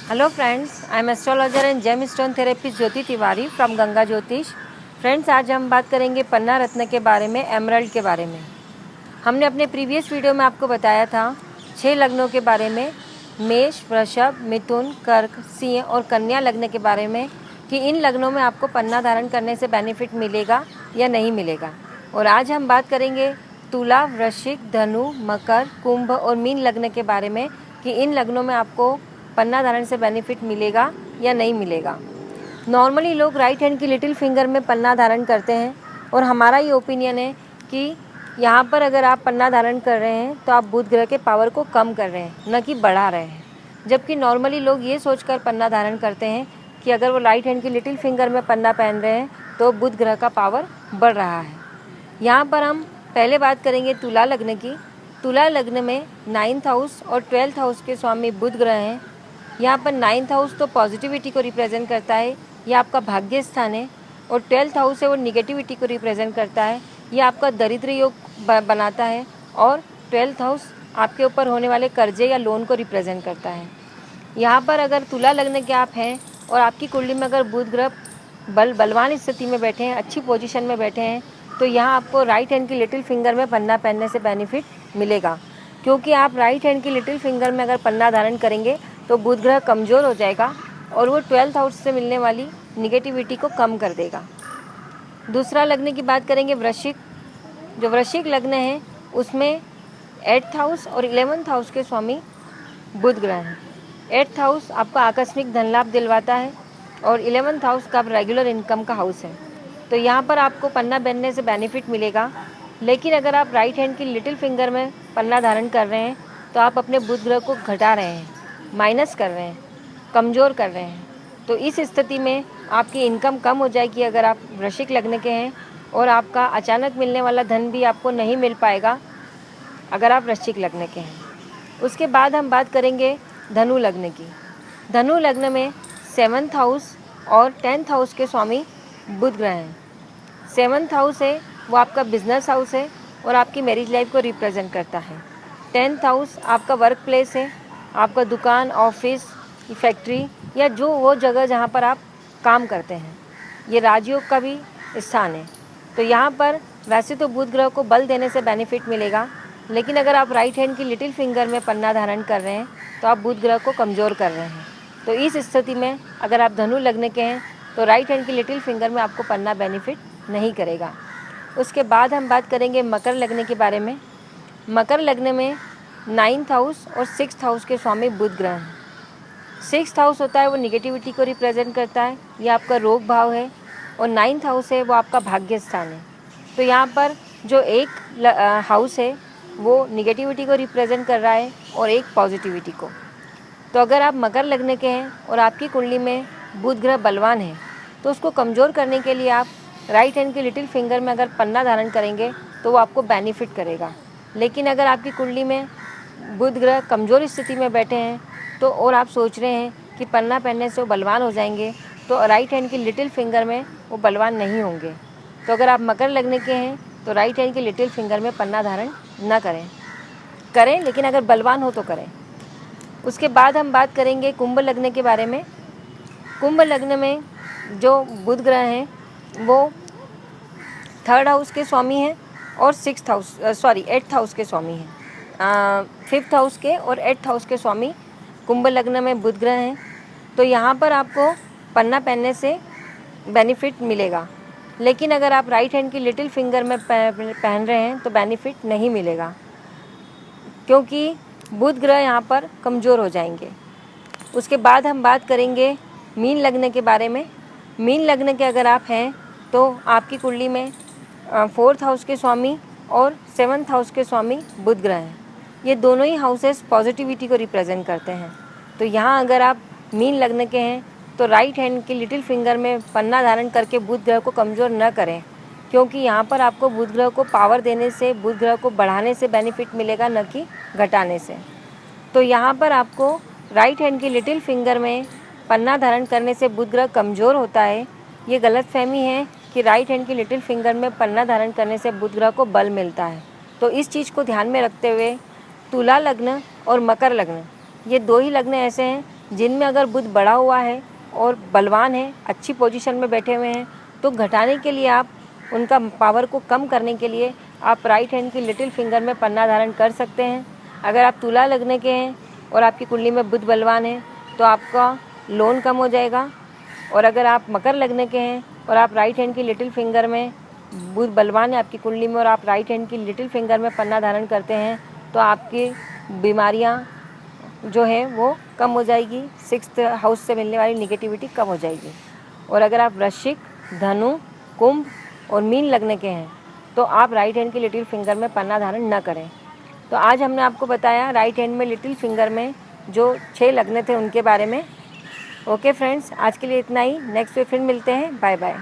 Hello friends, I am astrologer and gem stone therapist Jyoti Tiwari from Ganga Jyotish. Friends, आज हम बात करेंगे पन्ना रत्न के बारे में, एमरल्ड के बारे में। हमने अपने प्रीवियस वीडियो में आपको बताया था 6 लग्नों के बारे में, मेष, वृषभ, मिथुन, कर्क, सिंह और कन्या लग्न के बारे में, कि इन लग्नों में आपको पन्ना धारण करने से बेनिफिट मिलेगा या नहीं मिलेगा। और आज हम बात करेंगे तुला, वृश्चिक, धनु, मकर, कुंभ और मीन लग्न के बारे में, कि इन लग्नों में आपको पन्ना धारण से बेनिफिट मिलेगा या नहीं मिलेगा। नॉर्मली लोग राइट हैंड की लिटिल फिंगर में पन्ना धारण करते हैं और हमारा ये ओपिनियन है कि यहाँ पर अगर आप पन्ना धारण कर रहे हैं तो आप बुध ग्रह के पावर को कम कर रहे हैं, न कि बढ़ा रहे हैं। जबकि नॉर्मली लोग ये सोचकर पन्ना धारण करते हैं कि अगर वो राइट हैंड की लिटिल फिंगर में पन्ना पहन रहे हैं तो बुध ग्रह का पावर बढ़ रहा है। यहाँ पर हम पहले बात करेंगे तुला लग्न की। तुला लग्न में 9th हाउस और 12th हाउस के स्वामी बुध ग्रह हैं। यहाँ पर 9th हाउस तो पॉजिटिविटी को रिप्रेजेंट करता है, ये आपका भाग्य स्थान है। और 12th हाउस है वो निगेटिविटी को रिप्रेजेंट करता है, ये आपका दरिद्र योग बनाता है। और 12th हाउस आपके ऊपर होने वाले कर्जे या लोन को रिप्रेजेंट करता है। यहाँ पर अगर तुला लग्न के आप हैं और आपकी कुंडली में अगर बुध ग्रह बलवान स्थिति में बैठे हैं, अच्छी पोजीशन में बैठे हैं, तो यहाँ आपको राइट हैंड की लिटिल फिंगर में पन्ना पहनने से बेनिफिट मिलेगा। क्योंकि आप राइट हैंड की लिटिल फिंगर में अगर पन्ना धारण करेंगे तो बुध ग्रह कमज़ोर हो जाएगा और वो 12th हाउस से मिलने वाली निगेटिविटी को कम कर देगा। दूसरा लग्न की बात करेंगे वृश्चिक। जो वृश्चिक लग्न है उसमें 8th हाउस और 11th हाउस के स्वामी बुध ग्रह हैं। 8th हाउस आपका आकस्मिक धन लाभ दिलवाता है और 11th हाउस का रेगुलर इनकम का हाउस है। तो यहाँ पर आपको पन्ना पहनने से बेनिफिट मिलेगा। लेकिन अगर आप राइट हैंड की लिटिल फिंगर में पन्ना धारण कर रहे हैं तो आप अपने बुध ग्रह को घटा रहे हैं, माइनस कर रहे हैं, कमज़ोर कर रहे हैं। तो इस स्थिति में आपकी इनकम कम हो जाएगी अगर आप वृश्चिक लग्न के हैं, और आपका अचानक मिलने वाला धन भी आपको नहीं मिल पाएगा अगर आप वृश्चिक लग्न के हैं। उसके बाद हम बात करेंगे धनु लग्न की। धनु लग्न में 7th हाउस और 10th हाउस के स्वामी बुध ग्रह हैं। 7th हाउस है वो आपका बिजनेस हाउस है और आपकी मैरिज लाइफ को रिप्रेजेंट करता है। 10th हाउस आपका वर्क प्लेस है, आपका दुकान, ऑफिस, फैक्ट्री या जो वो जगह जहाँ पर आप काम करते हैं। ये राजयोग का भी स्थान है। तो यहाँ पर वैसे तो बुध ग्रह को बल देने से बेनिफिट मिलेगा, लेकिन अगर आप राइट हैंड की लिटिल फिंगर में पन्ना धारण कर रहे हैं तो आप बुध ग्रह को कमज़ोर कर रहे हैं। तो इस स्थिति में अगर आप धनु लग्न के हैं तो राइट हैंड की लिटिल फिंगर में आपको पन्ना बेनिफिट नहीं करेगा। उसके बाद हम बात करेंगे मकर लग्न के बारे में। मकर लग्न में 9th हाउस और 6th हाउस के स्वामी बुध ग्रह हैं। 6th हाउस होता है वो निगेटिविटी को रिप्रेजेंट करता है, ये आपका रोग भाव है। और 9th हाउस है वो आपका भाग्य स्थान है। तो यहाँ पर जो एक हाउस है वो निगेटिविटी को रिप्रेजेंट कर रहा है और एक पॉजिटिविटी को। तो अगर आप मकर लग्न के हैं और आपकी कुंडली में बुध ग्रह बलवान है तो उसको कमज़ोर करने के लिए आप राइट हैंड की लिटिल फिंगर में अगर पन्ना धारण करेंगे तो वो आपको बेनिफिट करेगा। लेकिन अगर आपकी कुंडली में बुध ग्रह कमज़ोर स्थिति में बैठे हैं तो और आप सोच रहे हैं कि पन्ना पहनने से वो बलवान हो जाएंगे, तो राइट हैंड की लिटिल फिंगर में वो बलवान नहीं होंगे। तो अगर आप मकर लग्न के हैं तो राइट हैंड की लिटिल फिंगर में पन्ना धारण ना करें, लेकिन अगर बलवान हो तो करें। उसके बाद हम बात करेंगे कुंभ लग्न के बारे में। कुंभ लग्न में जो बुध ग्रह हैं वो 3rd हाउस के स्वामी हैं और 8th हाउस के स्वामी हैं। 5th हाउस के और 8th हाउस के स्वामी कुंभ लग्न में बुध ग्रह हैं। तो यहाँ पर आपको पन्ना पहनने से बेनिफिट मिलेगा, लेकिन अगर आप राइट हैंड की लिटिल फिंगर में पहन रहे हैं तो बेनिफिट नहीं मिलेगा, क्योंकि बुध ग्रह यहाँ पर कमज़ोर हो जाएंगे। उसके बाद हम बात करेंगे मीन लग्न के बारे में। मीन लग्न के अगर आप हैं तो आपकी कुंडली में 4th हाउस के स्वामी और 7th हाउस के स्वामी बुध ग्रह हैं। ये दोनों ही हाउसेस पॉजिटिविटी को रिप्रेजेंट करते हैं। तो यहाँ अगर आप मीन लग्न के हैं तो राइट हैंड की लिटिल फिंगर में पन्ना धारण करके बुध ग्रह को कमज़ोर न करें, क्योंकि यहाँ पर आपको बुध ग्रह को पावर देने से, बुध ग्रह को बढ़ाने से बेनिफिट मिलेगा, न कि घटाने से। तो यहाँ पर आपको राइट हैंड की लिटिल फिंगर में पन्ना धारण करने से बुध ग्रह कमज़ोर होता है। ये गलतफहमी है कि राइट हैंड की लिटिल फिंगर में पन्ना धारण करने से बुध ग्रह को बल मिलता है। तो इस चीज़ को ध्यान में रखते हुए तुला लग्न और मकर लग्न, ये 2 ही लग्न ऐसे हैं जिनमें अगर बुध बढ़ा हुआ है और बलवान है, अच्छी पोजीशन में बैठे हुए हैं, तो घटाने के लिए आप उनका पावर को कम करने के लिए आप राइट हैंड की लिटिल फिंगर में पन्ना धारण कर सकते हैं। अगर आप तुला लग्न के हैं और आपकी कुंडली में बुध बलवान है तो आपका लोन कम हो जाएगा। और अगर आप मकर लग्न के हैं और आप राइट हैंड की लिटिल फिंगर में बुध बलवान है आपकी कुंडली में और आप राइट हैंड की लिटिल फिंगर में पन्ना धारण करते हैं तो आपकी बीमारियां जो हैं वो कम हो जाएगी। 6th हाउस से मिलने वाली निगेटिविटी कम हो जाएगी। और अगर आप वृश्चिक, धनु, कुंभ और मीन लग्न के हैं तो आप राइट हैंड की लिटिल फिंगर में पन्ना धारण न करें। तो आज हमने आपको बताया राइट हैंड में लिटिल फिंगर में जो 6 लग्न थे उनके बारे में। ओके फ्रेंड्स, आज के लिए इतना ही। नेक्स्ट वीक फिर मिलते हैं। Bye bye.